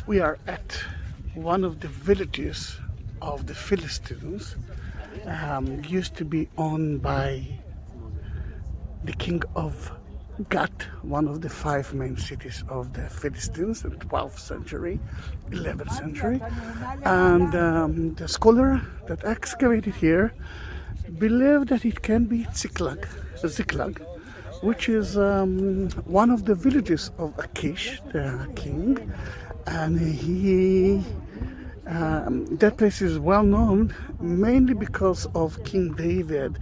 We are at one of the villages of the Philistines. Used to be owned by the king of Gath, one of the 5 main cities of the Philistines in the 12th century, 11th century. And the scholar that excavated here believed that it can be Ciklag, which is one of the villages of Akish, the king. And that place is well known mainly because of King David.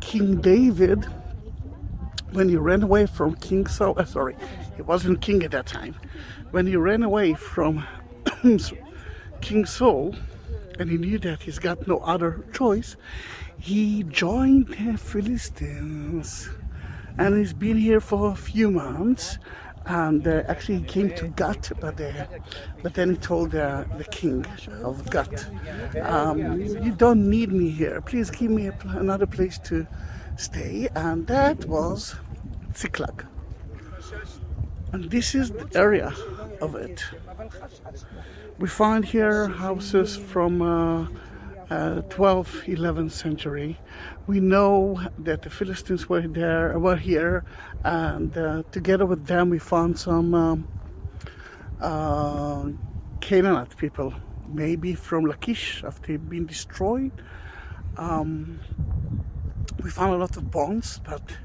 King David, when he ran away from King Saul, he wasn't king at that time. When he ran away from King Saul, and he knew that he's got no other choice, he joined the Philistines. And he's been here for a few months. And actually he came to Gath, but then he told the king of Gath, you don't need me here, please give me another place to stay. And that was Ciklag. And this is the area of it. We find here houses from 12th, 11th century. We know that the Philistines were here, and together with them we found some Canaanite people, maybe from Lachish after they've been destroyed. We found a lot of bones, but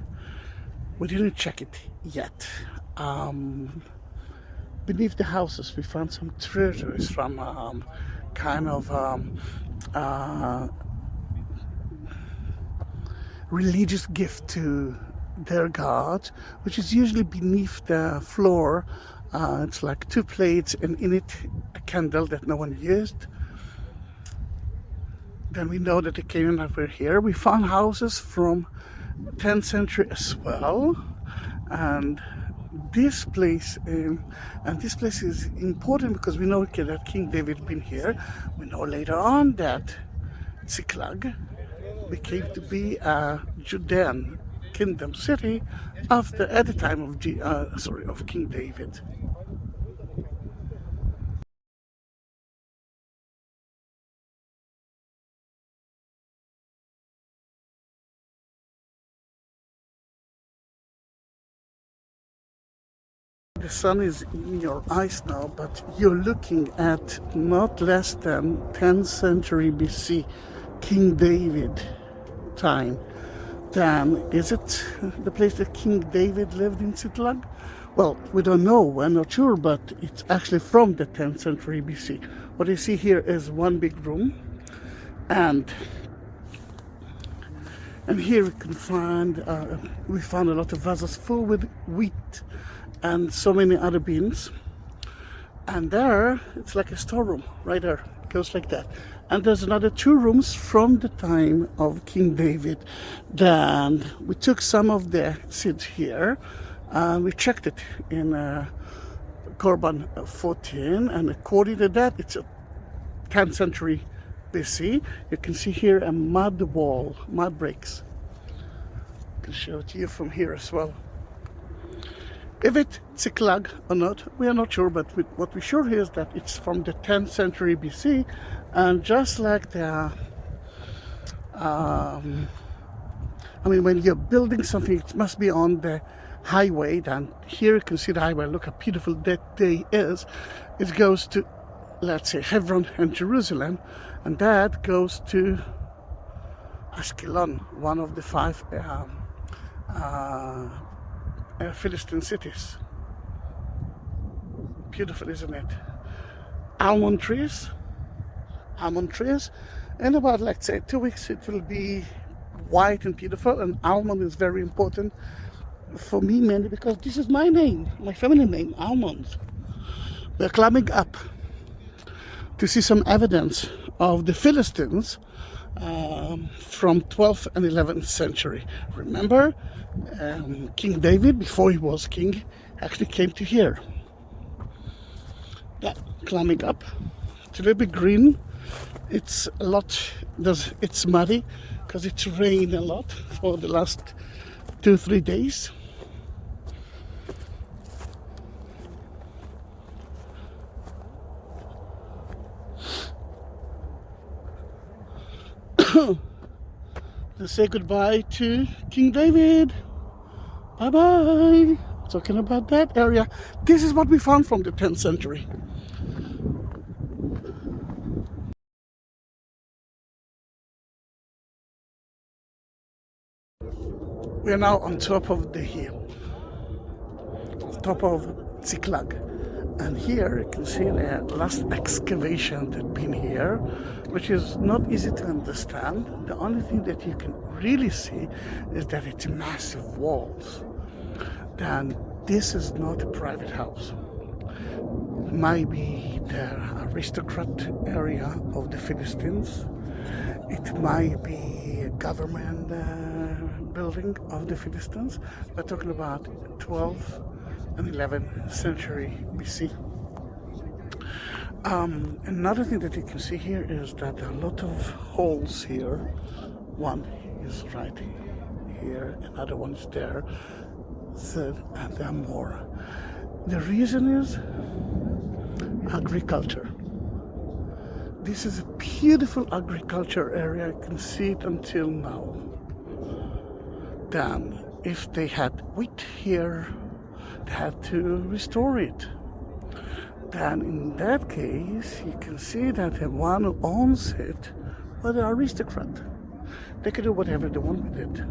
we didn't check it yet. Beneath the houses we found some treasures from religious gift to their god, which is usually beneath the floor. It's like 2 plates, and in it a candle that no one used. Then we know that the Canaanites were here. We found houses from 10th century as well, and this place is important because we know that King David been here. We know later on that Ciklag became to be a Judean kingdom city at the time of King David. The sun is in your eyes now, but you're looking at not less than 10th century BC, King David time. Then, is it the place that King David lived in Ciklag? Well, we don't know, we're not sure, but it's actually from the 10th century BC. What you see here is one big room, and here we found a lot of vases full with wheat and so many other beans. And there, it's like a storeroom, right there, it goes like that. And there's another 2 rooms from the time of King David. Then we took some of the seeds here, and we checked it in Korban 14, and according to that, it's a 10th century BC. You can see here a mud wall, mud bricks. I can show it to you from here as well. If it's Ciklag or not, we are not sure, but what we're sure here is that it's from the 10th century BC, and just like when you're building something, it must be on the highway. Then here you can see the highway. Look how beautiful that day is. It goes to, let's say, Hebron and Jerusalem, and that goes to Ashkelon, one of the 5 Philistine cities. Beautiful, isn't it? Almond trees. In about, let's say, 2 weeks it will be white and beautiful. And almond is very important for me, mainly because this is my name, my family name, Almond. We're climbing up to see some evidence of the Philistines from 12th and 11th century. Remember, King David, before he was king, actually came to here. Yeah, climbing up. It's a little bit green. It's a lot. It's muddy because it's rained a lot for the last 2-3 days. Let's say goodbye to King David. Bye-bye. Talking about that area. This is what we found from the 10th century. We are now on top of the hill, on top of Циклэг. And here you can see the last excavation that had been here, which is not easy to understand. The only thing that you can really see is that it's massive walls. Then this is not a private house. It might be the aristocrat area of the Philistines. It might be a government building of the Philistines. We're talking about 12th and 11th century BC. Another thing that you can see here is that there are a lot of holes here. One is right here, another one is there, third, and there are more. The reason is agriculture. This is a beautiful agriculture area. You can see it until now. Then, if they had wheat here, they had to restore it. Then, in that case, you can see that the one who owns it was the aristocrat. They can do whatever they want with it.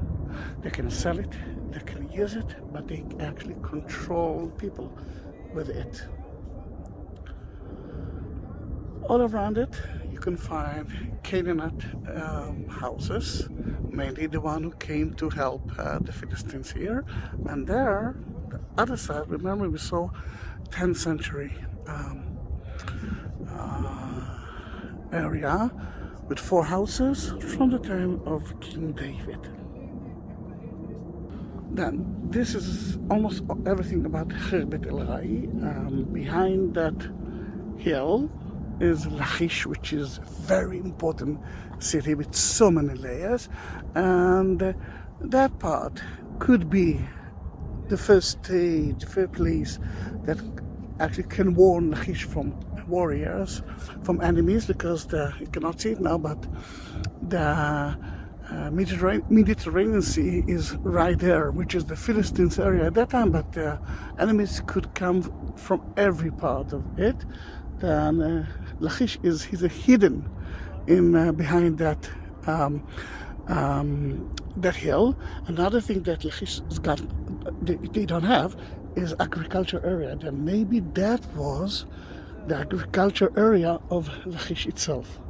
They can sell it, they can use it, but they actually control people with it. All around it, you can find Canaanite houses, mainly the one who came to help the Philistines here. And there, the other side, remember we saw 10th century area with 4 houses from the time of King David. Then, this is almost everything about Kh'irbat Al-Ra'i. Behind that hill is Lachish, which is a very important city with so many layers, and that part could be the first stage, the first place that actually can warn Lachish from warriors, from enemies, because you cannot see it now, but the Mediterranean Sea is right there, which is the Philistines area at that time, but enemies could come from every part of it. Then Lachish is hidden in behind that that hill. Another thing that Lachish has got, they don't have, is agriculture area. Then maybe that was the agriculture area of Lachish itself.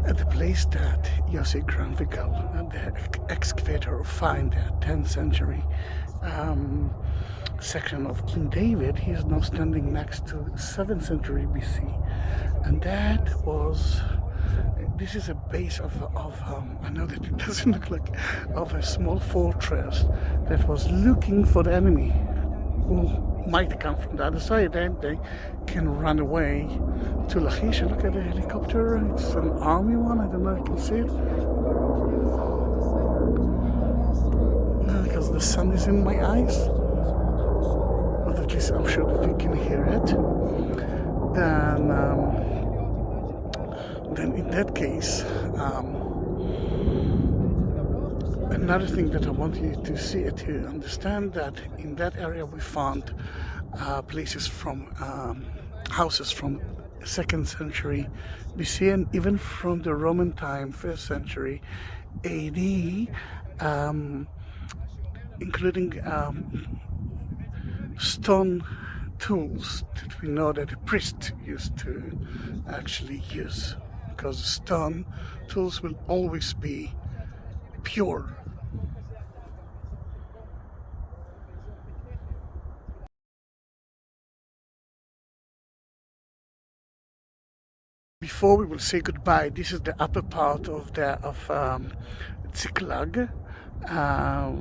At the place that Yossi Granvigal, the excavator, find the 10th century section of King David, he is now standing next to 7th century BC, and that was, this is a base of I know that it doesn't look like, of a small fortress that was looking for the enemy who might come from the other side, and they can run away to Lachish. Look at the helicopter, it's an army one, I don't know if you can see it. Because the sun is in my eyes. But at least I'm sure that you can hear it. Then in that case, another thing that I want you to see, to understand, that in that area we found places from houses from 2nd century BC, and even from the Roman time, 1st century AD, including stone tools that we know that the priest used to actually use, because stone tools will always be pure. Before we will say goodbye, this is the upper part of Ciklag.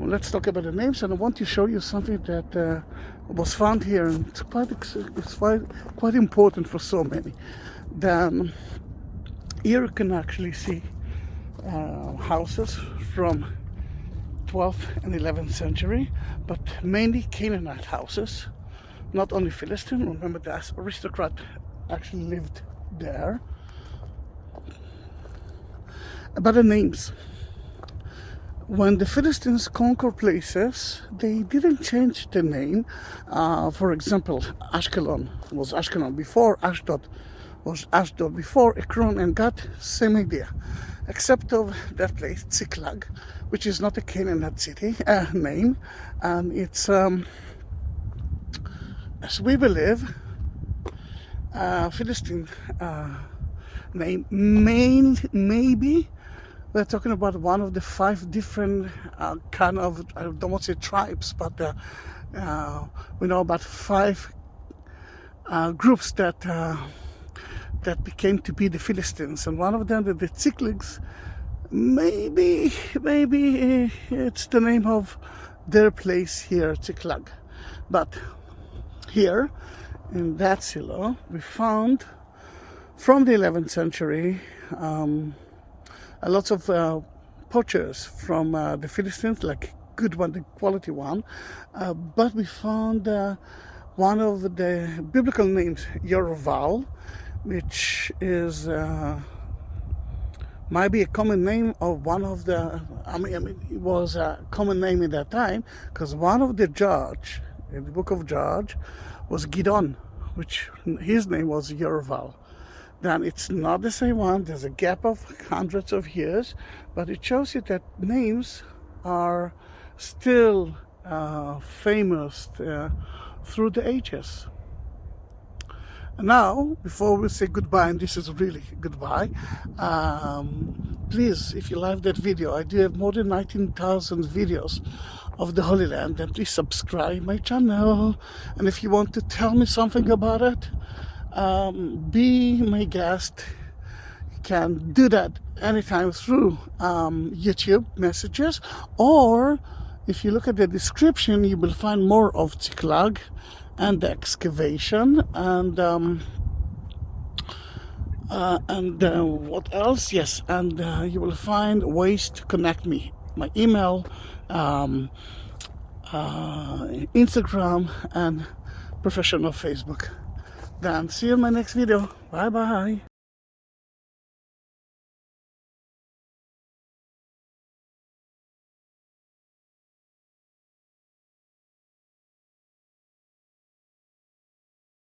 Let's talk about the names, and I want to show you something that was found here, and it's quite important for so many. Then here you can actually see houses from 12th and 11th century, but mainly Canaanite houses, not only Philistine. Remember, the aristocrat actually lived there. about the names. When the Philistines conquered places, they didn't change the name. For example, Ashkelon was Ashkelon before, Ashdod was Ashdod before, Ekron and Gat, same idea. Except of that place, Циклэг, which is not a Canaanite city name, and it's, as we believe, Philistine name. Maybe we're talking about one of the 5 different kind of, I don't want to say tribes, but we know about 5 groups that became to be the Philistines, and one of them, the Cyklegs, maybe it's the name of their place here, Cykleg. But here in that silo, we found from the 11th century a lot of poachers from the Philistines, like good one, the quality one, but we found one of the biblical names, Yerval, which is might be a common name of one of the, I mean it was a common name in that time, because one of the judge in the book of Judge was Gidon, which his name was Yerval. Then it's not the same one, there's a gap of hundreds of years, but it shows you that names are still famous through the ages. Now, before we say goodbye, and this is really goodbye, please, if you like that video, I do have more than 19,000 videos of the Holy Land, and please subscribe my channel. And if you want to tell me something about it, be my guest. You can do that anytime through YouTube messages, or if you look at the description, you will find more of Cykleg and the excavation, and what else? Yes, and you will find ways to connect me. My email, Instagram, and professional Facebook. Then see you in my next video. Bye bye.